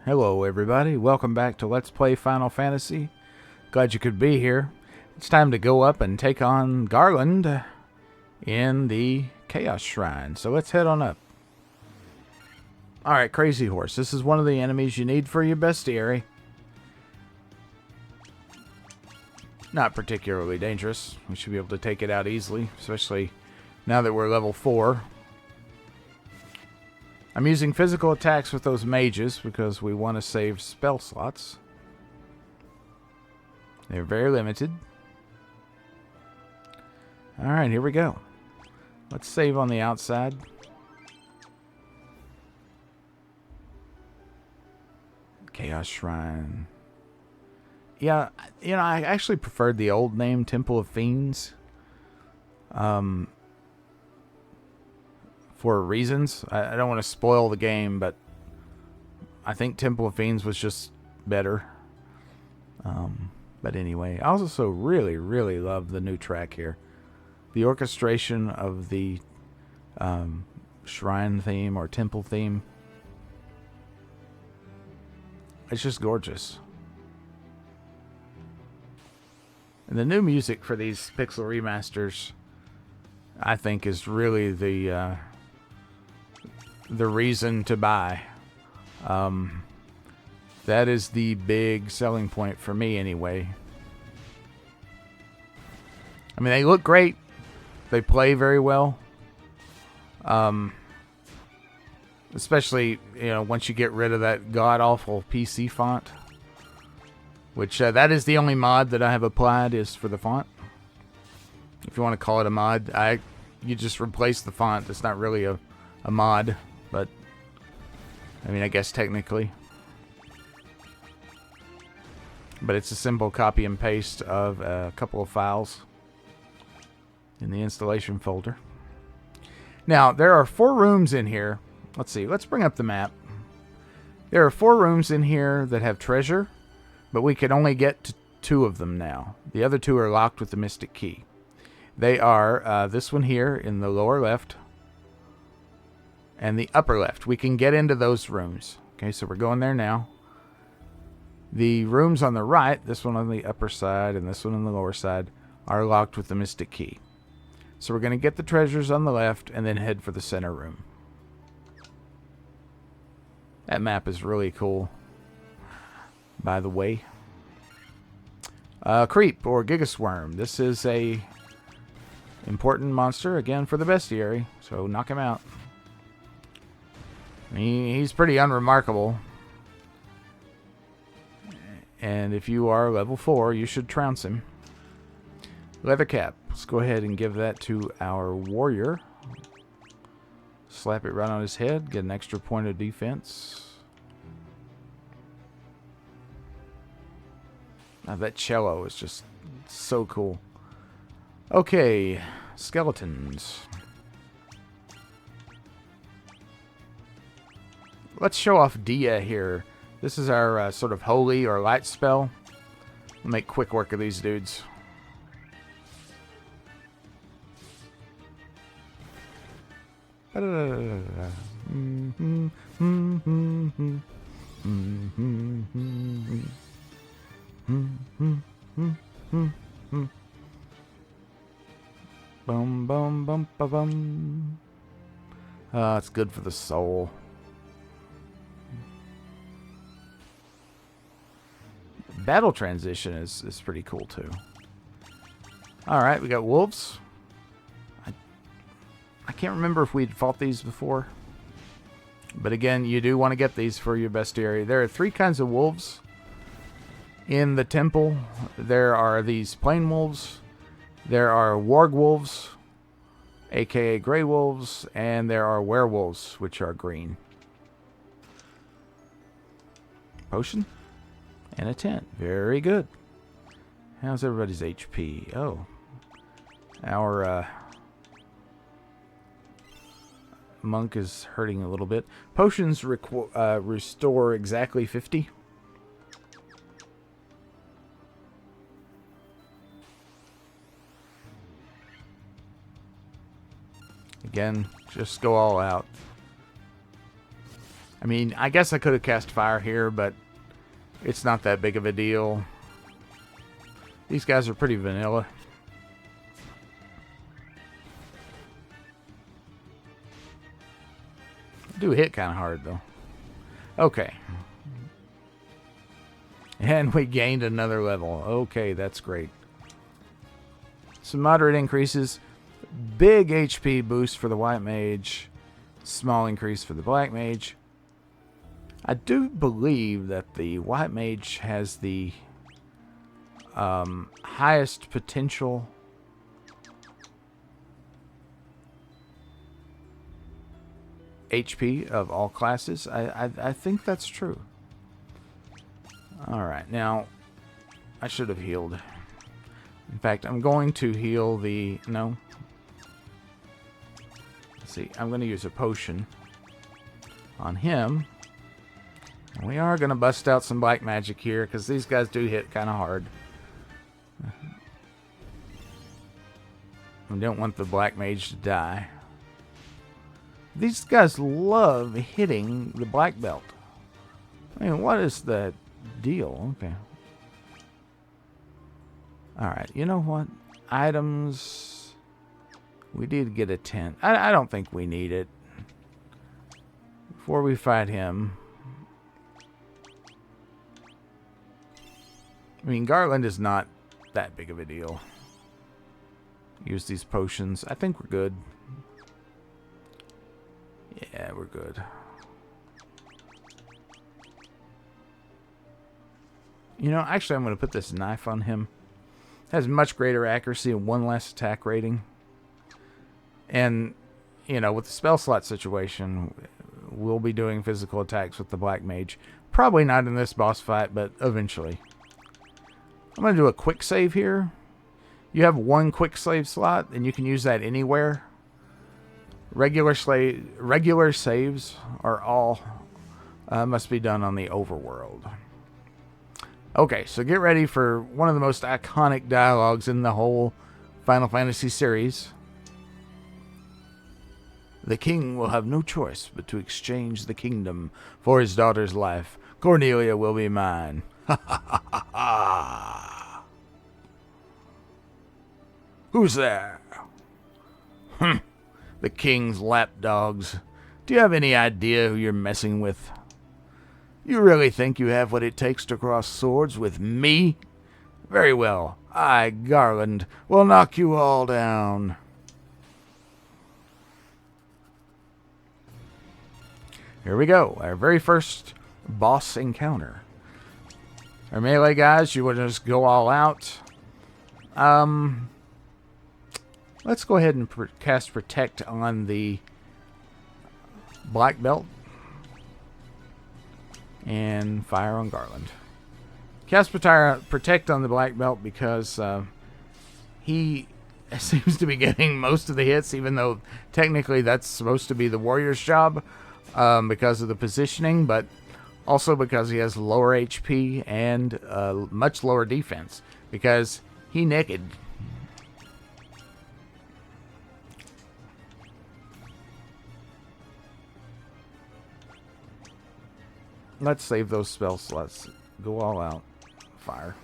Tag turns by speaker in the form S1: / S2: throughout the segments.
S1: Hello everybody, welcome back to Let's Play Final Fantasy. Glad you could be here. It's time to go up and take on Garland in the Chaos Shrine. So let's head on up. Alright, Crazy Horse. This is one of the enemies you need for your bestiary. Not particularly dangerous. We should be able to take it out easily, especially now that we're level 4. I'm using physical attacks with those mages because we want to save spell slots. They're very limited. Alright, here we go. Let's save on the outside. Chaos Shrine. Yeah, you know, I actually preferred the old name, Temple of Fiends. For reasons. I don't want to spoil the game, but I think Temple of Fiends was just better. But anyway, I also really, really love the new track here. The orchestration of the shrine theme or temple theme. It's just gorgeous. And the new music for these Pixel Remasters, I think, is really the reason to buy. That is the big selling point for me anyway. I mean, they look great. They play very well. Especially, you know, once you get rid of that god-awful PC font. Which, that is the only mod that I have applied is for the font. If you want to call it a mod, you just replace the font. It's not really a mod, but I mean, I guess technically. But it's a simple copy and paste of a couple of files in the installation folder. Now, there are 4 rooms in here. Let's see. Let's bring up the map. There are 4 rooms in here that have treasure, but we can only get to 2 of them now. The other 2 are locked with the Mystic Key. They are this one here in the lower left and the upper left. We can get into those rooms. Okay, so we're going there now. The rooms on the right, this one on the upper side and this one on the lower side, are locked with the Mystic Key. So we're going to get the treasures on the left and then head for the center room. That map is really cool, by the way. Creep or Gigasworm. This is a important monster, again, for the bestiary, so knock him out. He's pretty unremarkable. And if you are level 4, you should trounce him. Leather cap. Let's go ahead and give that to our warrior. Slap it right on his head. Get an extra point of defense. Now that cello is just so cool. Okay, skeletons. Let's show off Dia here. This is our sort of holy or light spell. We'll make quick work of these dudes. Bum bum bum ba bum. It's good for the soul. Battle transition is pretty cool too. Alright, we got wolves. I can't remember if we'd fought these before. But again, you do want to get these for your bestiary. There are 3 kinds of wolves in the temple. There are these plain wolves. There are warg wolves, aka gray wolves, and there are werewolves, which are green. Potion and a tent. Very good. How's everybody's HP? Oh, our monk is hurting a little bit. Potions restore exactly 50. Again, just go all out. I mean, I guess I could have cast fire here, but it's not that big of a deal. These guys are pretty vanilla. Do hit kind of hard, though. Okay. And we gained another level. Okay, that's great. Some moderate increases. Big HP boost for the white mage. Small increase for the black mage. I do believe that the white mage has the highest potential HP of all classes. I think that's true. Alright, now I should have healed. In fact, I'm going to heal the... No. Let's see, I'm going to use a potion on him. And we are going to bust out some black magic here, because these guys do hit kind of hard. We don't want the black mage to die. These guys love hitting the black belt. I mean, what is the deal? Okay. Alright, you know what? Items. We did get a tent. I don't think we need it. Before we fight him. I mean, Garland is not that big of a deal. Use these potions. I think we're good. Yeah, we're good. You know, actually, I'm going to put this knife on him. It has much greater accuracy and one less attack rating. And, you know, with the spell slot situation, we'll be doing physical attacks with the black mage. Probably not in this boss fight, but eventually. I'm going to do a quick save here. You have one quick save slot, and you can use that anywhere. Regular saves are all must be done on the overworld. Okay, so get ready for one of the most iconic dialogues in the whole Final Fantasy series. The king will have no choice but to exchange the kingdom for his daughter's life. Cornelia will be mine. Ha ha ha ha ha. Who's there? The king's lapdogs. Do you have any idea who you're messing with? You really think you have what it takes to cross swords with me? Very well. I, Garland, will knock you all down. Here we go. Our very first boss encounter. Our melee guys, you want to just go all out? Let's go ahead and cast Protect on the black belt. And fire on Garland. Cast Protect on the black belt because he seems to be getting most of the hits, even though technically that's supposed to be the warrior's job because of the positioning, but also because he has lower HP and much lower defense because he naked. Let's save those spell slots. Go all out. Fire.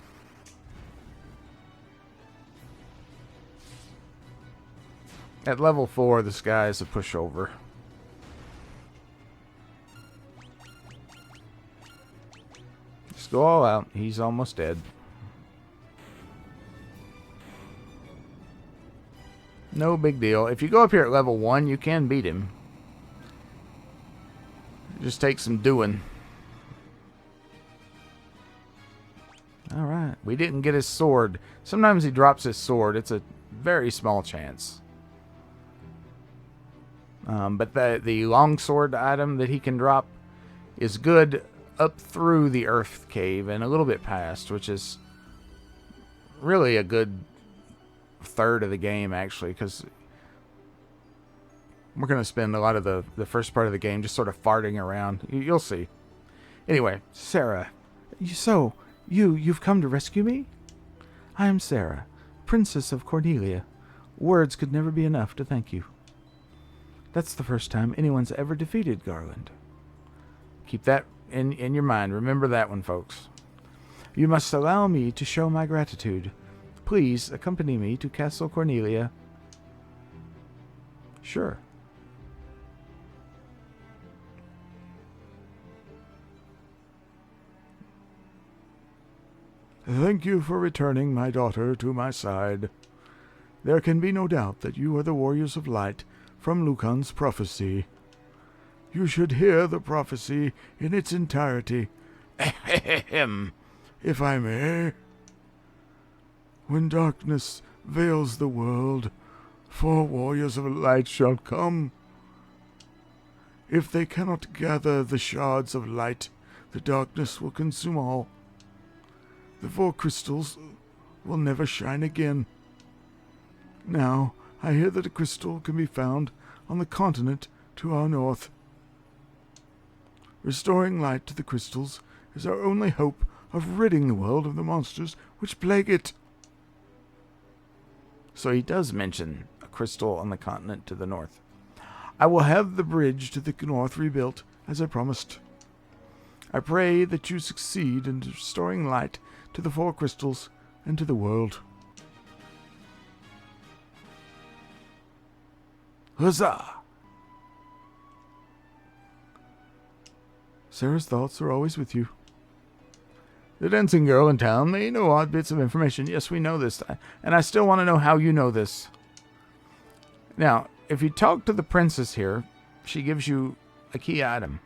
S1: At level 4, this guy is a pushover. Just go all out. He's almost dead. No big deal. If you go up here at level 1, you can beat him. It just takes some doing. Alright, we didn't get his sword. Sometimes he drops his sword. It's a very small chance. But the longsword item that he can drop is good up through the earth cave and a little bit past, which is really a good third of the game, actually, because we're going to spend a lot of the first part of the game just sort of farting around. You'll see. Anyway, Sarah, You've come to rescue me? I am Sarah, Princess of Cornelia. Words could never be enough to thank you. That's the first time anyone's ever defeated Garland. Keep that in your mind. Remember that one, folks. You must allow me to show my gratitude. Please accompany me to Castle Cornelia. Sure. Thank you for returning my daughter to my side. There can be no doubt that you are the warriors of light from Lucan's prophecy. You should hear the prophecy in its entirety. Ahem, if I may. When darkness veils the world, 4 warriors of light shall come. If they cannot gather the shards of light, the darkness will consume all. The 4 crystals will never shine again. Now, I hear that a crystal can be found on the continent to our north. Restoring light to the crystals is our only hope of ridding the world of the monsters which plague it. So he does mention a crystal on the continent to the north. I will have the bridge to the north rebuilt, as I promised. I pray that you succeed in restoring light to the 4 crystals and to the world. Huzzah! Sarah's thoughts are always with you. The dancing girl in town may know odd bits of information. Yes, we know this. And I still want to know how you know this. Now, if you talk to the princess here, she gives you a key item.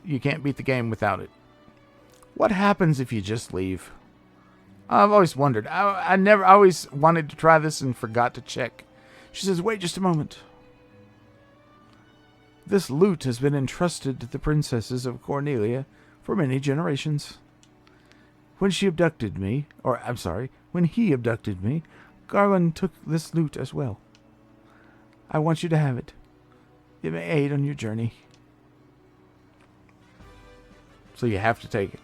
S1: You can't beat the game without it. What happens if you just leave? I've always wondered. I always wanted to try this and forgot to check. She says, wait just a moment. This loot has been entrusted to the princesses of Cornelia for many generations. When he abducted me, Garland took this loot as well. I want you to have it. It may aid on your journey. So you have to take it.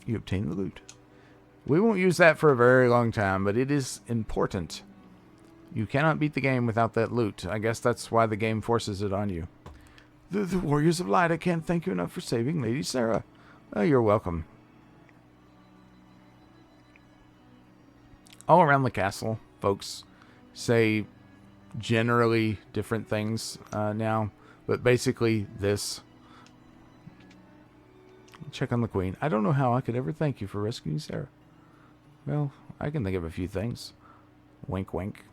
S1: You obtain the loot. We won't use that for a very long time, but it is important. You cannot beat the game without that loot. I guess that's why the game forces it on you. The Warriors of Light, I can't thank you enough for saving Lady Sarah. Oh, you're welcome. All around the castle, folks say generally different things now, but basically this. Check on the Queen. I don't know how I could ever thank you for rescuing Sarah. Well, I can think of a few things. Wink, wink.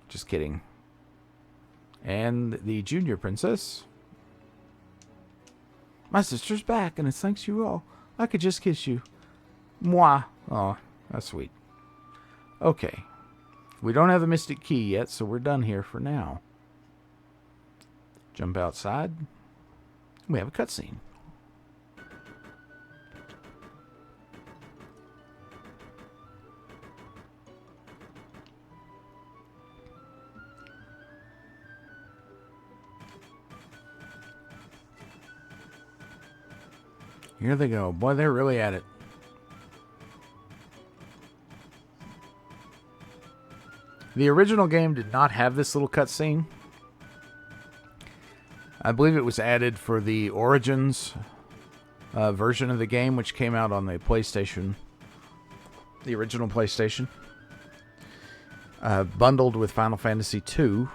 S1: Just kidding. And the junior princess. My sister's back, and it's thanks to you all. I could just kiss you. Mwah. Oh, that's sweet. Okay. We don't have the mystic key yet, so we're done here for now. Jump outside. We have a cutscene. Here they go. Boy, they're really at it. The original game did not have this little cutscene. I believe it was added for the Origins version of the game, which came out on the PlayStation. The original PlayStation. Bundled with Final Fantasy II.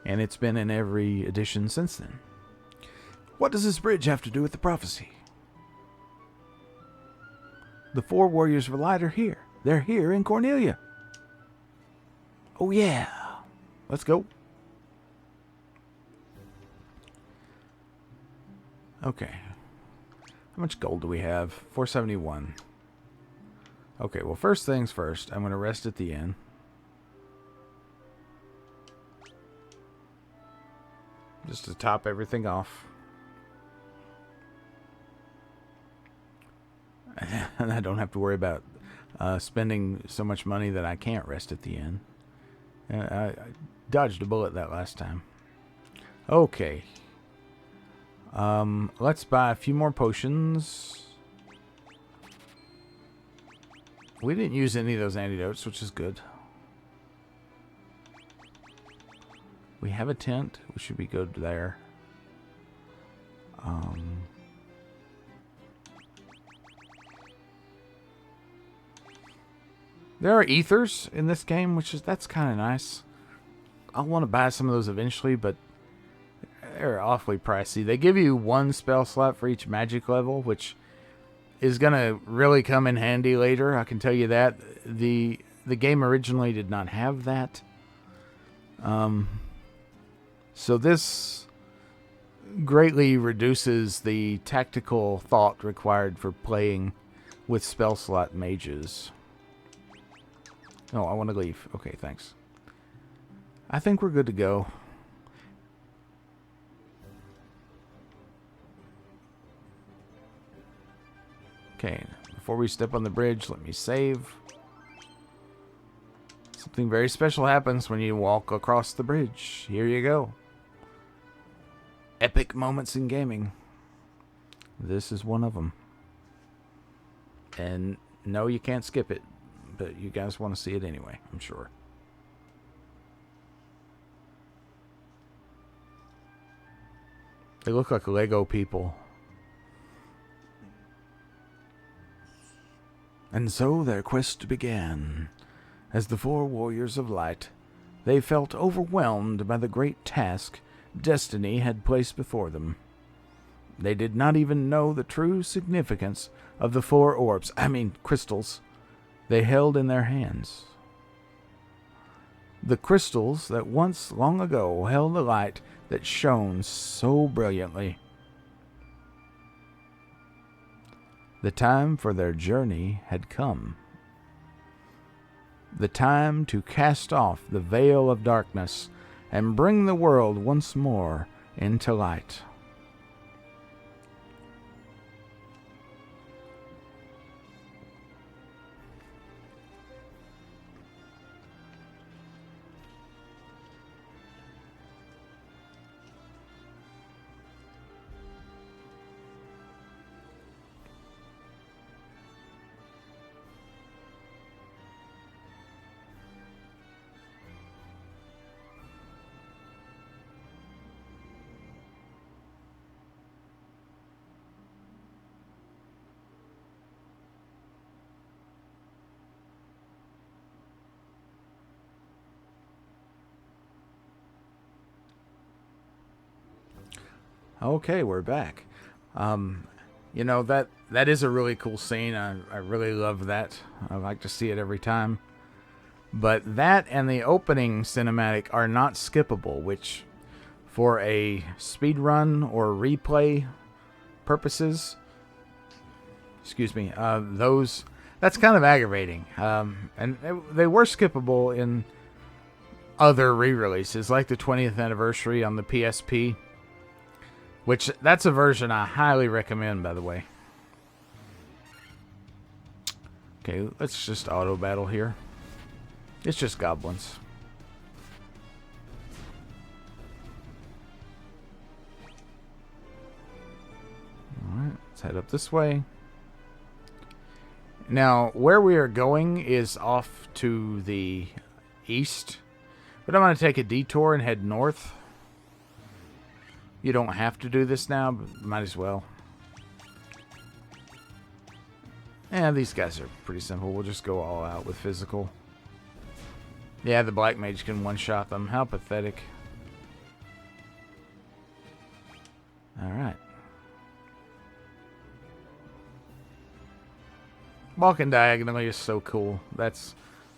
S1: And it's been in every edition since then. What does this bridge have to do with the prophecy? The 4 Warriors of Light are here. They're here in Cornelia. Oh yeah. Let's go. Okay. How much gold do we have? 471. Okay, well, first things first. I'm going to rest at the inn. Just to top everything off. And I don't have to worry about spending so much money that I can't rest at the inn. I dodged a bullet that last time. Okay. Let's buy a few more potions. We didn't use any of those antidotes, which is good. We have a tent. We should be good there. There are ethers in this game, that's kind of nice. I'll want to buy some of those eventually, but they're awfully pricey. They give you 1 spell slot for each magic level, which is going to really come in handy later. I can tell you that. The game originally did not have that. So this greatly reduces the tactical thought required for playing with spell slot mages. Oh, I want to leave. Okay, thanks. I think we're good to go. Okay, before we step on the bridge, let me save. Something very special happens when you walk across the bridge. Here you go. Epic moments in gaming. This is one of them. And no, you can't skip it. But you guys want to see it anyway, I'm sure. They look like Lego people. And so their quest began. As the 4 warriors of light, they felt overwhelmed by the great task destiny had placed before them. They did not even know the true significance of the 4 orbs, crystals, they held in their hands. The crystals that once long ago held the light that shone so brilliantly. The time for their journey had come. The time to cast off the veil of darkness and bring the world once more into light. Okay, we're back. You know, that is a really cool scene. I really love that. I like to see it every time. But that and the opening cinematic are not skippable, which for a speedrun or replay purposes, that's kind of aggravating. And they were skippable in other re-releases, like the 20th anniversary on the PSP. Which, that's a version I highly recommend, by the way. Okay, let's just auto battle here. It's just goblins. Alright, let's head up this way. Now, where we are going is off to the east. But I'm going to take a detour and head north. You don't have to do this now, but might as well. Yeah, these guys are pretty simple. We'll just go all out with physical. Yeah, the black mage can one-shot them. How pathetic. Alright. Walking diagonally is so cool. That's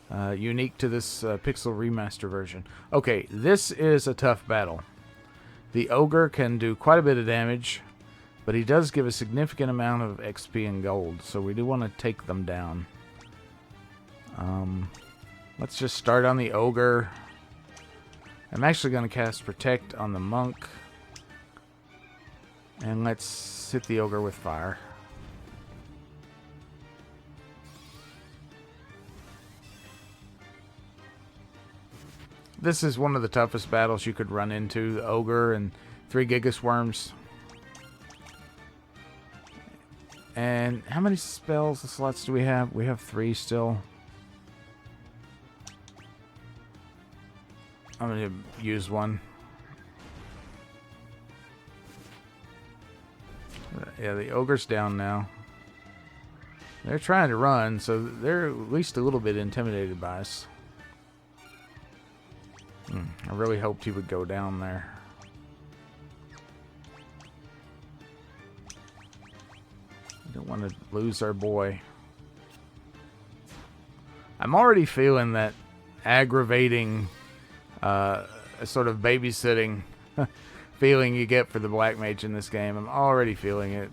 S1: unique to this Pixel Remaster version. Okay, this is a tough battle. The ogre can do quite a bit of damage, but he does give a significant amount of XP and gold, so we do want to take them down. Let's just start on the ogre. I'm actually going to cast Protect on the monk. And let's hit the ogre with fire. This is one of the toughest battles you could run into. The ogre and 3 Gigas worms. And how many spells, slots do we have? We have 3 still. I'm going to use one. Yeah, the ogre's down now. They're trying to run, so they're at least a little bit intimidated by us. I really hoped he would go down there. I don't want to lose our boy. I'm already feeling that aggravating sort of babysitting feeling you get for the black mage in this game. I'm already feeling it.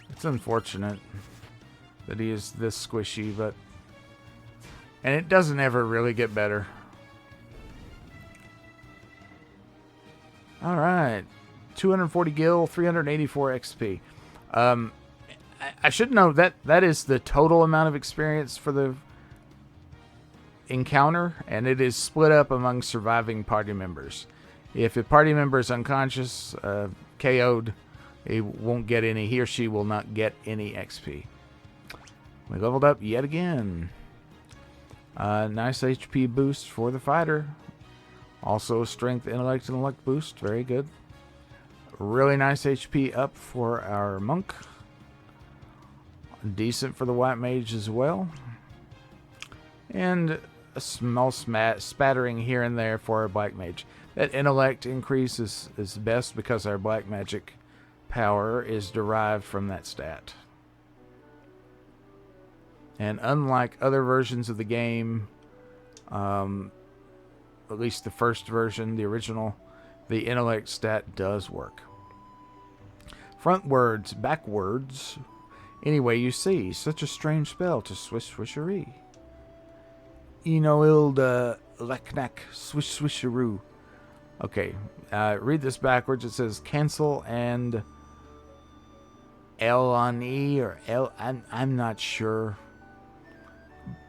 S1: It's unfortunate that he is this squishy, but... And it doesn't ever really get better. Alright. 240 gil, 384 XP. I should note that that is the total amount of experience for the encounter, and it is split up among surviving party members. If a party member is unconscious, KO'd, he won't get any. He or she will not get any XP. We leveled up yet again. Nice HP boost for the fighter. Also strength, intellect, and luck boost. Very good. Really nice HP up for our monk. Decent for the white mage as well. And a small spattering here and there for our black mage. That intellect increase is best because our black magic power is derived from that stat. And unlike other versions of the game, at least the first version, the original, the intellect stat does work. Frontwards, backwards, any way you see. Such a strange spell to swish swisheree. Enoilda leknak swish swisheroo. Okay, read this backwards. It says cancel and L on E or L. I'm not sure.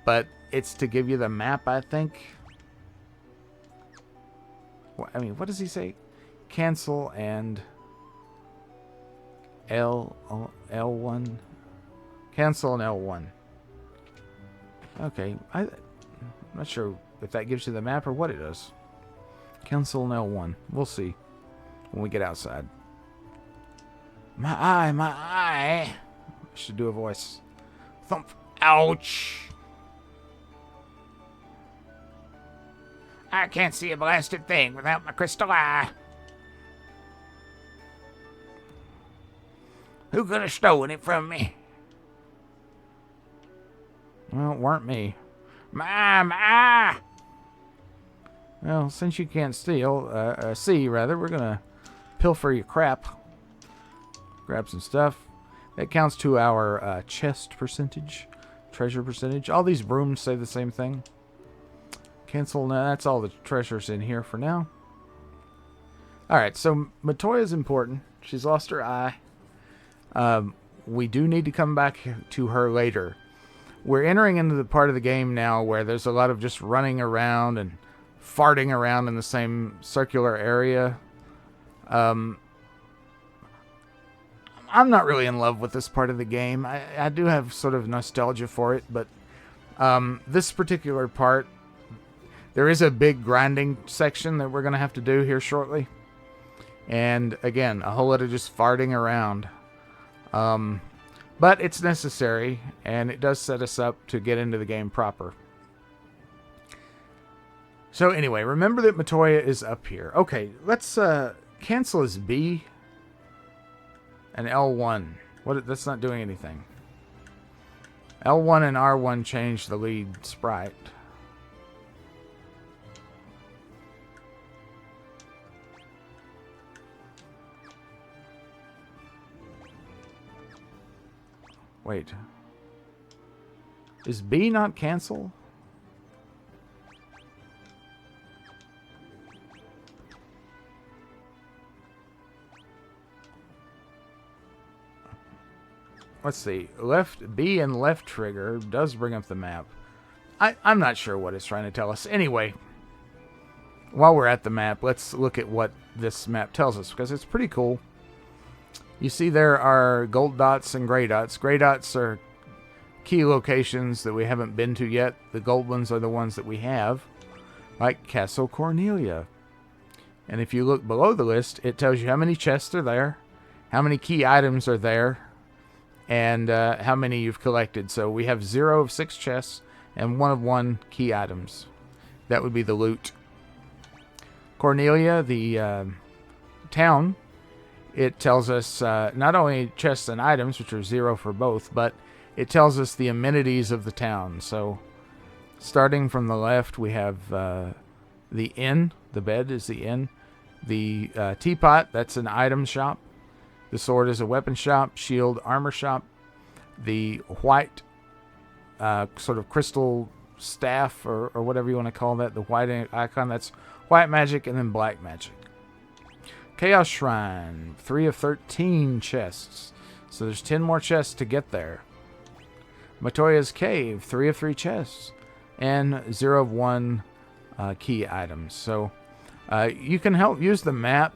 S1: But it's to give you the map, I think. I mean, what does he say? Cancel and L1. Cancel and L1. Okay, I'm not sure if that gives you the map or what it does. Cancel and L1. We'll see when we get outside. My eye, my eye. I should do a voice. Thump. Ouch. I can't see a blasted thing without my crystal eye. Who could have stolen it from me? Well, it weren't me. My eye. Well, since you can't steal, see, rather, we're gonna pilfer your crap. Grab some stuff. That counts to our chest percentage, treasure percentage. All these brooms say the same thing. Cancel. Now, that's all the treasures in here for now. Alright, so Matoya's important. She's lost her eye. We do need to come back to her later. We're entering into the part of the game now where there's a lot of just running around and farting around in the same circular area. I'm not really in love with this part of the game. I do have sort of nostalgia for it, but this particular part, there is a big grinding section that we're going to have to do here shortly. And again, a whole lot of just farting around. But it's necessary, and it does set us up to get into the game proper. So anyway, remember that Matoya is up here. Okay, let's cancel as B and L1. That's not doing anything. L1 and R1 change the lead sprite. Wait. Is B not cancel? Let's see. Left B and left trigger does bring up the map. I'm not sure what it's trying to tell us. Anyway, while we're at the map, let's look at what this map tells us, because it's pretty cool. You see there are gold dots and gray dots. Gray dots are key locations that we haven't been to yet. The gold ones are the ones that we have, like Castle Cornelia. And if you look below the list, it tells you how many chests are there, how many key items are there, and how many you've collected. So we have 0 of 6 chests and 1 of 1 key items. That would be the loot. Cornelia, the town, it tells us not only chests and items, which are 0 for both, but it tells us the amenities of the town. So starting from the left, we have the inn. The bed is the inn. The teapot, that's an item shop. The sword is a weapon shop. Shield, armor shop. The white sort of crystal staff, or whatever you want to call that, the white icon, that's white magic, and then black magic. Chaos Shrine, 3 of 13 chests. So there's 10 more chests to get there. Matoya's Cave, 3 of 3 chests. And 0 of 1 key items. So you can help use the map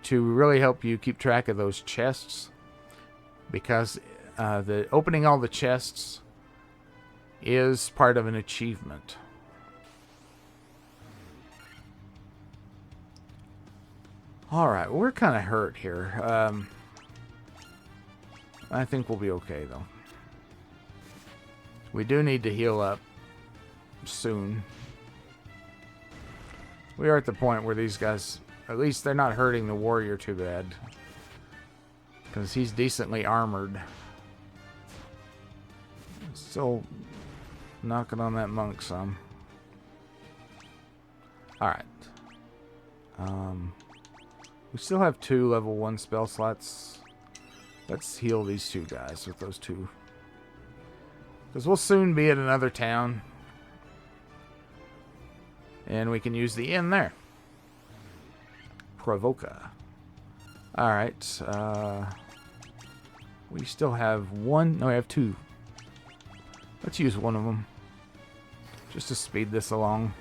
S1: to really help you keep track of those chests, because the opening all the chests is part of an achievement. Alright, we're kind of hurt here. I think we'll be okay, though. We do need to heal up soon. We are at the point where these guys, at least they're not hurting the warrior too bad, because he's decently armored. Still knocking on that monk some. Alright. We still have 2 level 1 spell slots. Let's heal these 2 guys with those 2. Because we'll soon be at another town. And we can use the inn there. Provoca. Alright. We still have 1. No, we have 2. Let's use one of them. Just to speed this along.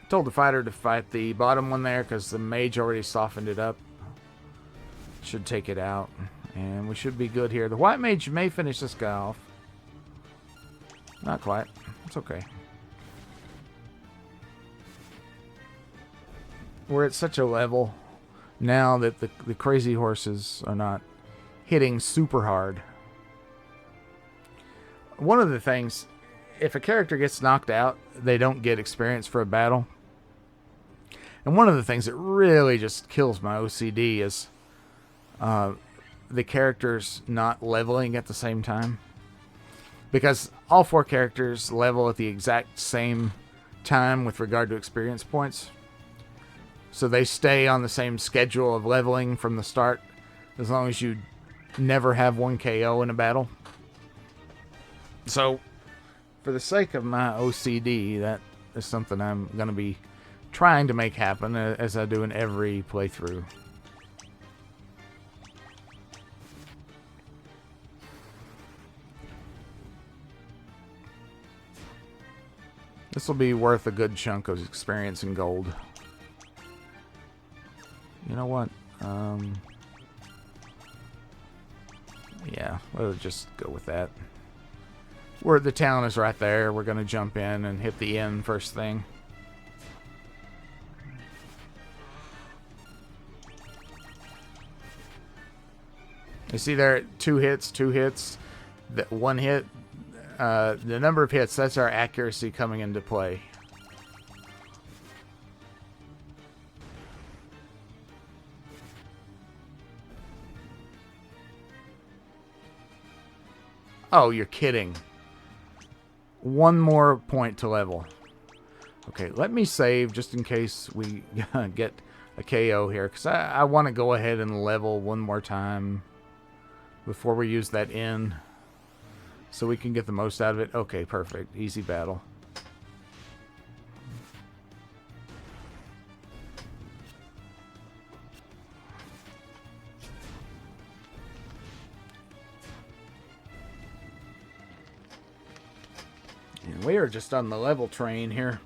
S1: Told the fighter to fight the bottom one there because the mage already softened it up. Should take it out. And we should be good here. The white mage may finish this guy off. Not quite. It's okay. We're at such a level now that the crazy horses are not hitting super hard. One of the things, if a character gets knocked out, they don't get experience for a battle. And one of the things that really just kills my OCD is the characters not leveling at the same time. Because all 4 characters level at the exact same time with regard to experience points. So they stay on the same schedule of leveling from the start, as long as you never have 1 KO in a battle. So, for the sake of my OCD, that is something I'm going to be trying to make happen, as I do in every playthrough. This will be worth a good chunk of experience in gold. You know what? Yeah, we'll just go with that. The town is right there. We're going to jump in and hit the inn first thing. You see there, 2 hits, 2 hits. That 1 hit, the number of hits, that's our accuracy coming into play. Oh, you're kidding. 1 more point to level. Okay, let me save just in case we get a KO here, because I want to go ahead and level 1 more time before we use that inn, so we can get the most out of it. Okay, perfect. Easy battle. And we are just on the level train here.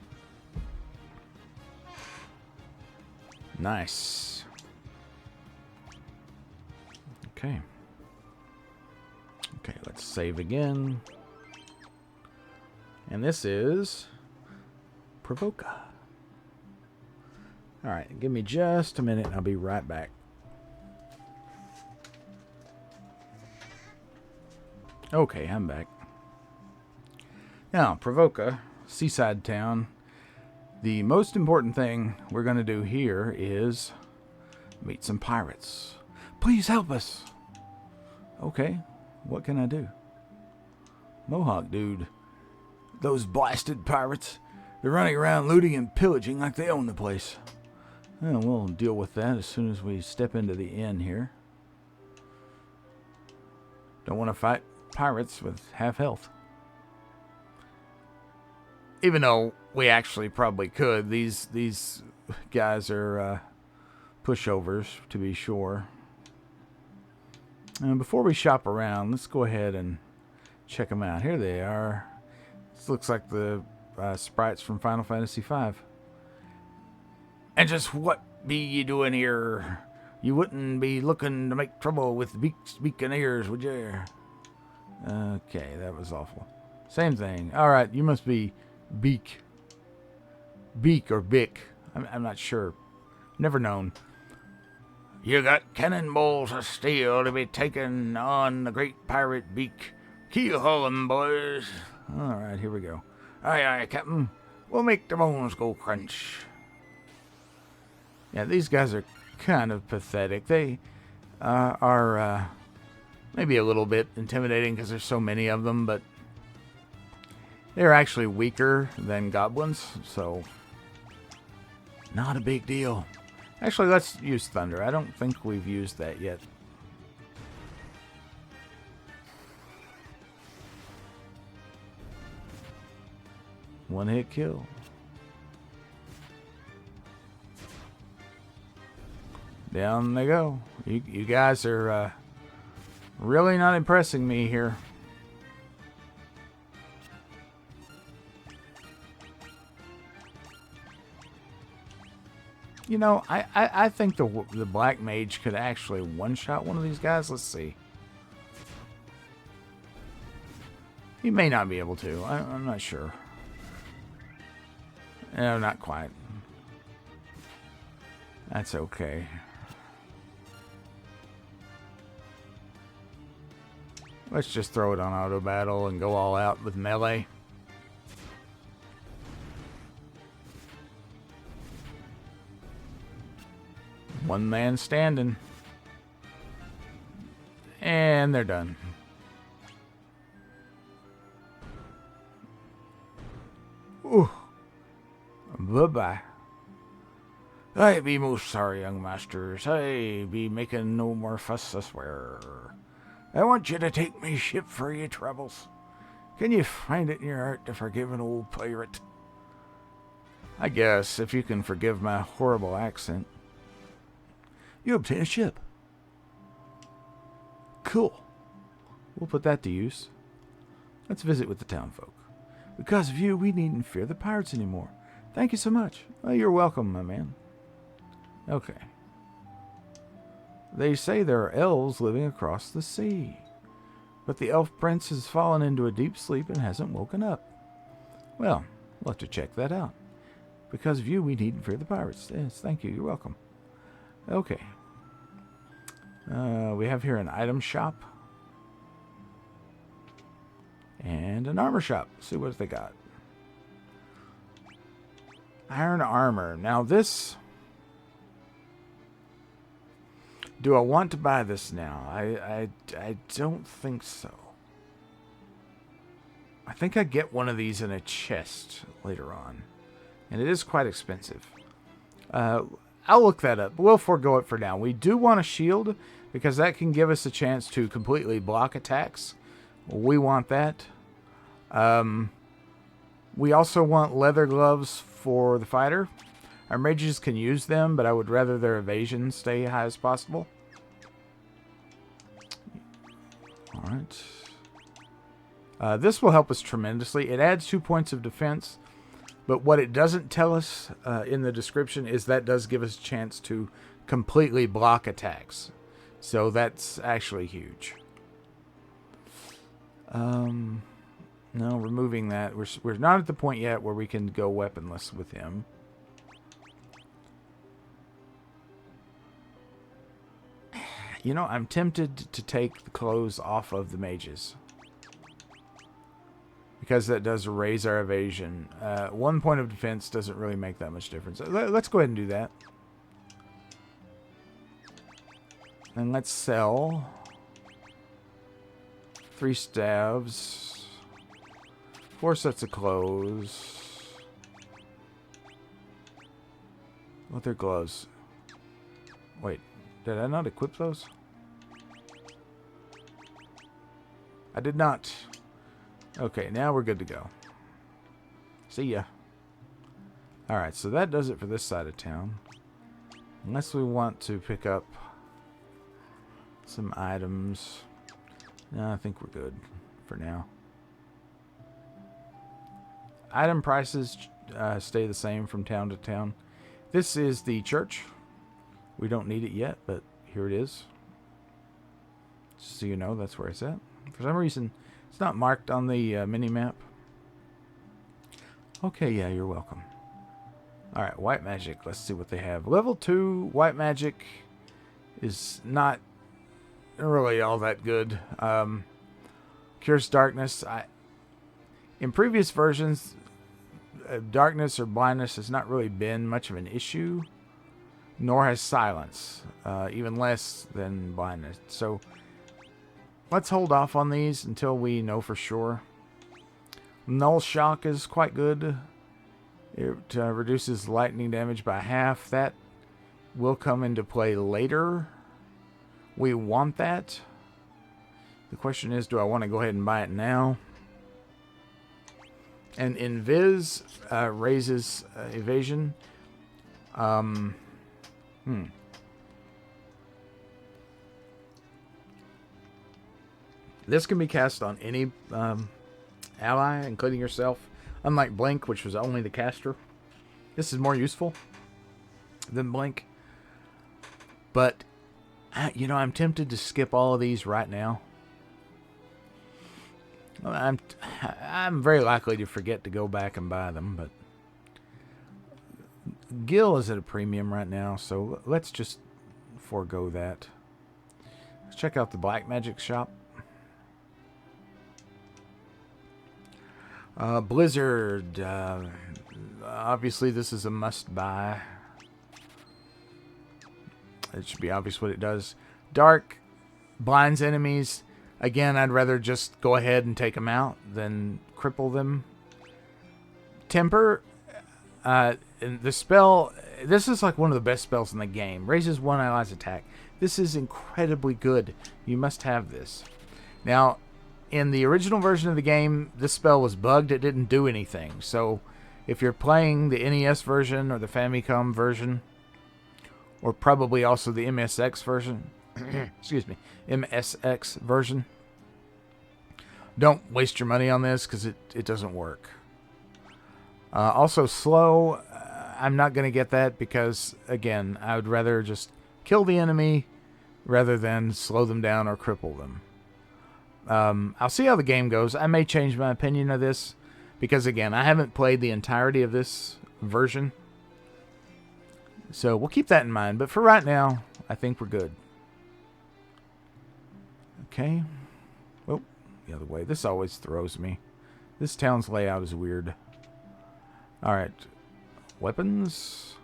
S1: Nice. Okay. Okay, let's save again. And this is Provoca. Alright, give me just a minute and I'll be right back. Okay, I'm back. Now, Provoca, seaside town. The most important thing we're going to do here is meet some pirates. Please help us. Okay, what can I do? Mohawk dude. Those blasted pirates. They're running around looting and pillaging like they own the place. Well, we'll deal with that as soon as we step into the inn here. Don't want to fight pirates with half health. Even though we actually probably could. These guys are pushovers, to be sure. And before we shop around, let's go ahead and check them out. Here they are. This looks like the sprites from Final Fantasy V. And just what be you doing here? You wouldn't be looking to make trouble with beak and ears, would you? Okay, that was awful. Same thing. Alright, you must be Beak. Beak or Bick. I'm not sure. Never known. You got cannonballs of steel to be taken on the great pirate Beak. Keel-haul 'em, boys. Alright, here we go. Aye, aye, Captain. We'll make the bones go crunch. Yeah, these guys are kind of pathetic. They are maybe a little bit intimidating because there's so many of them, but they're actually weaker than goblins, so not a big deal. Actually, let's use Thunder. I don't think we've used that yet. One hit kill. Down they go. You guys are really not impressing me here. You know, I think the Black Mage could actually one-shot one of these guys. Let's see. He may not be able to. I'm not sure. No, not quite. That's okay. Let's just throw it on auto battle and go all out with melee. One man standing. And they're done. Ooh. Bye-bye. I be most sorry, young masters. I be making no more fuss, I swear. I want you to take me ship for your troubles. Can you find it in your heart to forgive an old pirate? I guess, if you can forgive my horrible accent. You obtain a ship. Cool. We'll put that to use. Let's visit with the townfolk. Because of you, we needn't fear the pirates anymore. Thank you so much. Well, you're welcome, my man. Okay. They say there are elves living across the sea. But the elf prince has fallen into a deep sleep and hasn't woken up. Well, we'll have to check that out. Because of you, we needn't fear the pirates. Yes, thank you. You're welcome. Okay. We have here an item shop. And an armor shop. Let's see what they got. Iron armor. Now this... Do I want to buy this now? I don't think so. I think I get one of these in a chest later on. And it is quite expensive. I'll look that up. We'll forego it for now. We do want a shield because that can give us a chance to completely block attacks. We want that. We also want leather gloves for the fighter. Our mages can use them, but I would rather their evasion stay high as possible. Alright. This will help us tremendously. It adds 2 points of defense, but what it doesn't tell us in the description is that does give us a chance to completely block attacks. So that's actually huge. No, removing that. We're not at the point yet where we can go weaponless with him. You know, I'm tempted to take the clothes off of the mages, because that does raise our evasion. 1 point of defense doesn't really make that much difference. Let's go ahead and do that. And let's sell 3 staves, 4 sets of clothes. Leather gloves. Wait, did I not equip those? I did not. Okay, now we're good to go. See ya. Alright, so that does it for this side of town. Unless we want to pick up some items. No, I think we're good for now. Item prices stay the same from town to town. This is the church. We don't need it yet, but here it is. Just so you know, that's where it's at. For some reason, it's not marked on the mini-map. Okay, yeah, you're welcome. Alright, white magic. Let's see what they have. Level 2 white magic is not really all that good. Cures darkness. In previous versions, darkness or blindness has not really been much of an issue, nor has silence, even less than blindness. So let's hold off on these until we know for sure. Null shock is quite good. It reduces lightning damage by half. That will come into play later. We want that. The question is, do I want to go ahead and buy it now? And Invis raises evasion. This can be cast on any ally, including yourself. Unlike Blink, which was only the caster. This is more useful than Blink. But, you know, I'm tempted to skip all of these right now. I'm very likely to forget to go back and buy them, but Gil is at a premium right now, so let's just forego that. Let's check out the black magic shop. Blizzard. Obviously, this is a must-buy. It should be obvious what it does. Dark blinds enemies. Again, I'd rather just go ahead and take them out than cripple them. Temper. The spell. This is like one of the best spells in the game. Raises one ally's attack. This is incredibly good. You must have this. Now, in the original version of the game, this spell was bugged. It didn't do anything. So, if you're playing the NES version or the Famicom version, or probably also the MSX version, excuse me, MSX version, don't waste your money on this because it doesn't work. Also, slow. I'm not going to get that because, again, I would rather just kill the enemy rather than slow them down or cripple them. I'll see how the game goes. I may change my opinion of this because, again, I haven't played the entirety of this version. So we'll keep that in mind. But for right now, I think we're good. Okay. Oh, the other way. This always throws me. This town's layout is weird. Alright. Weapons.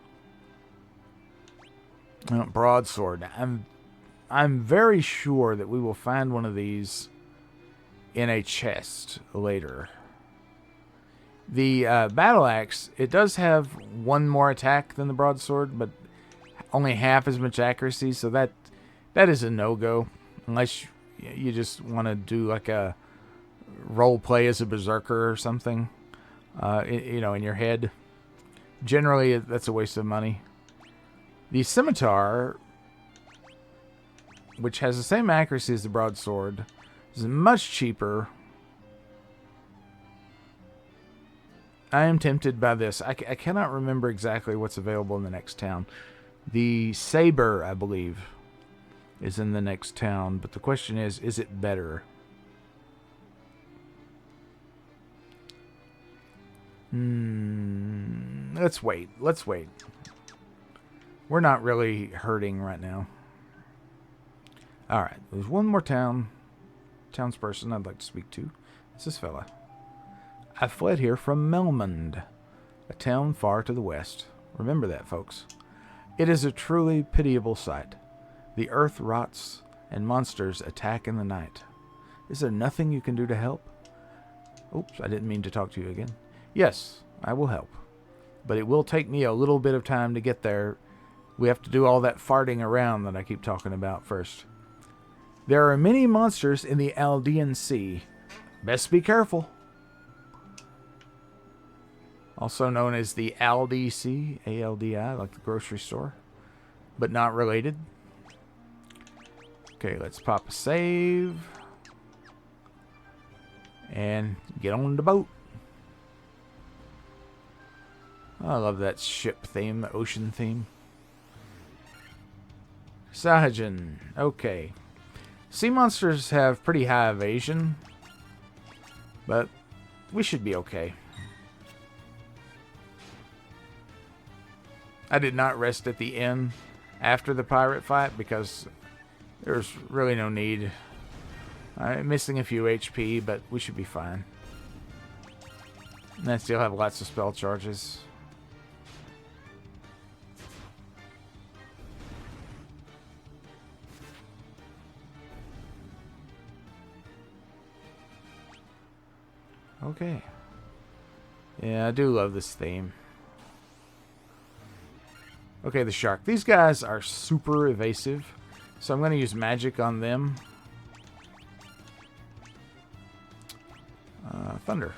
S1: Broadsword. I'm very sure that we will find one of these in a chest later. The battle axe, it does have one more attack than the broadsword, but only half as much accuracy, so that is a no-go. Unless you just want to do like a role play as a berserker or something, you know, in your head. Generally, that's a waste of money. The scimitar, which has the same accuracy as the broadsword, is much cheaper. I am tempted by this. I cannot remember exactly what's available in the next town. The saber, I believe, is in the next town, but the question is it better? Let's wait. Let's wait. We're not really hurting right now. Alright, there's one more townsperson I'd like to speak to. It's this fella. I fled here from Melmond, a town far to the west. Remember that, folks. It is a truly pitiable sight. The earth rots, and monsters attack in the night. Is there nothing you can do to help? Oops, I didn't mean to talk to you again. Yes, I will help. But it will take me a little bit of time to get there. We have to do all that farting around that I keep talking about first. There are many monsters in the Aldean Sea. Best be careful. Also known as the Aldi Sea, A-L-D-I, like the grocery store. But not related. Okay, let's pop a save. And get on the boat. I love that ship theme, the ocean theme. Sahajin. Okay. Sea monsters have pretty high evasion. But we should be okay. I did not rest at the inn after the pirate fight because there's really no need. I'm missing a few HP, but we should be fine. And I still have lots of spell charges. Okay. Yeah, I do love this theme. Okay, the shark. These guys are super evasive, so I'm going to use magic on them. Thunder.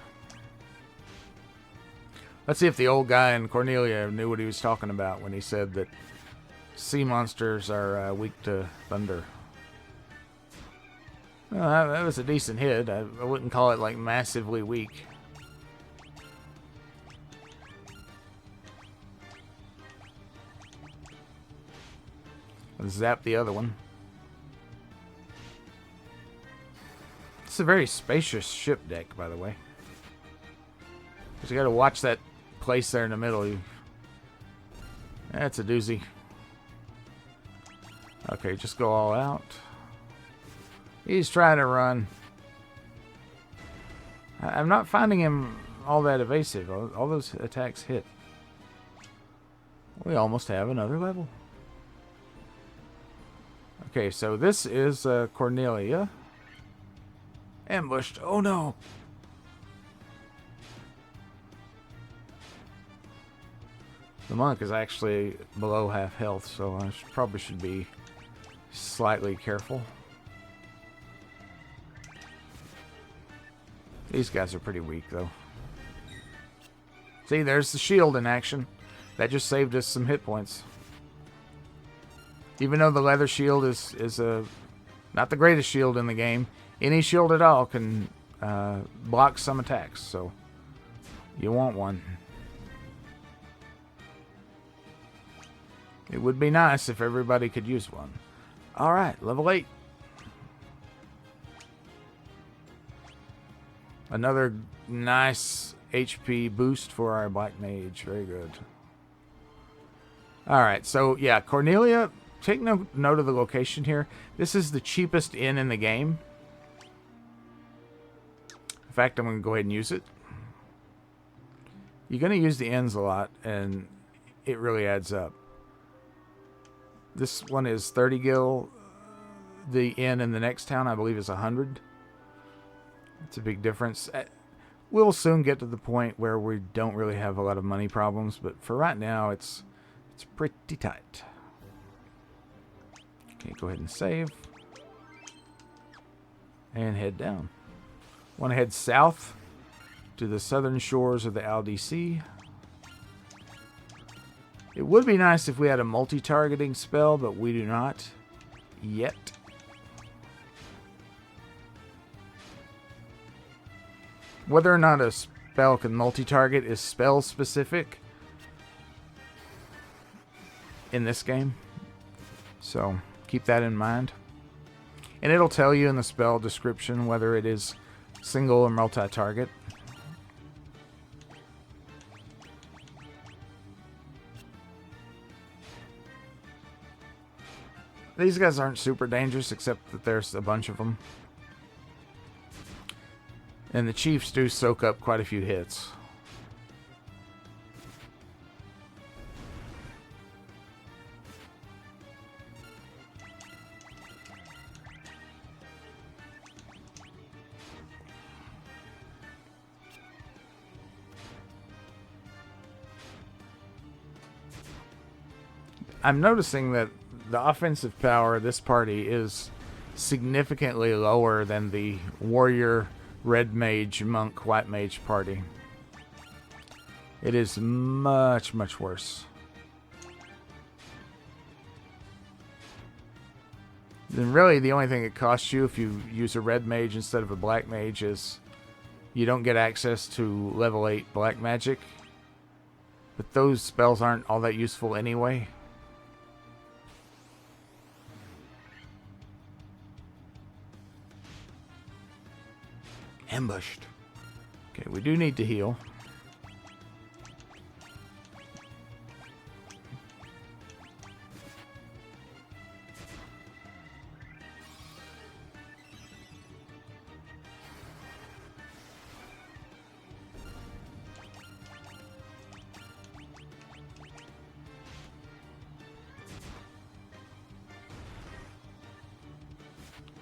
S1: Let's see if the old guy in Cornelia knew what he was talking about when he said that sea monsters are weak to thunder. Well, that was a decent hit. I wouldn't call it like massively weak. Let's zap the other one. It's a very spacious ship deck, by the way. Because you got to watch that place there in the middle. That's a doozy. Okay, just go all out. He's trying to run. I'm not finding him all that evasive. All those attacks hit. We almost have another level. Okay, so this is Cornelia. Ambushed. Oh no. The monk is actually below half health, so I probably should be slightly careful. These guys are pretty weak, though. See, there's the shield in action. That just saved us some hit points. Even though the leather shield is not the greatest shield in the game, any shield at all can block some attacks, so you want one. It would be nice if everybody could use one. Alright, level 8. Another nice HP boost for our Black Mage. Very good. Alright, so yeah, Cornelia, take note of the location here. This is the cheapest inn in the game. In fact, I'm going to go ahead and use it. You're going to use the inns a lot, and it really adds up. This one is 30 gil. The inn in the next town, I believe, is 100. It's a big difference. We'll soon get to the point where we don't really have a lot of money problems, but for right now, it's pretty tight. Okay, go ahead and save. And head down. Want to head south to the southern shores of the Aldi Sea. It would be nice if we had a multi-targeting spell, but we do not yet. Whether or not a spell can multi-target is spell specific in this game. So keep that in mind. And it'll tell you in the spell description whether it is single or multi-target. These guys aren't super dangerous, except that there's a bunch of them. And the chiefs do soak up quite a few hits. I'm noticing that the offensive power of this party is significantly lower than the warrior, red mage, monk, white mage party. It is much, much worse. Then really the only thing it costs you if you use a red mage instead of a black mage is you don't get access to level 8 black magic. But those spells aren't all that useful anyway. Ambushed. Okay, we do need to heal.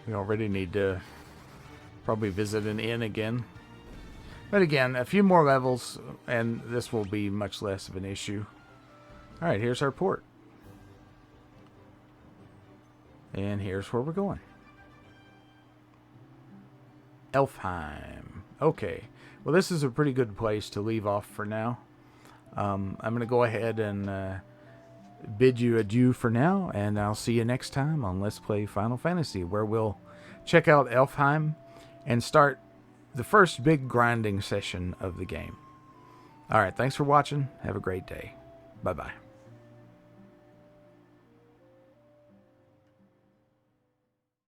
S1: We already need to probably visit an inn again. But again, a few more levels and this will be much less of an issue. Alright, here's our port. And here's where we're going. Elfheim. Okay. Well, this is a pretty good place to leave off for now. I'm going to go ahead and bid you adieu for now. And I'll see you next time on Let's Play Final Fantasy, where we'll check out Elfheim and start the first big grinding session of the game. Alright, thanks for watching. Have a great day. Bye-bye.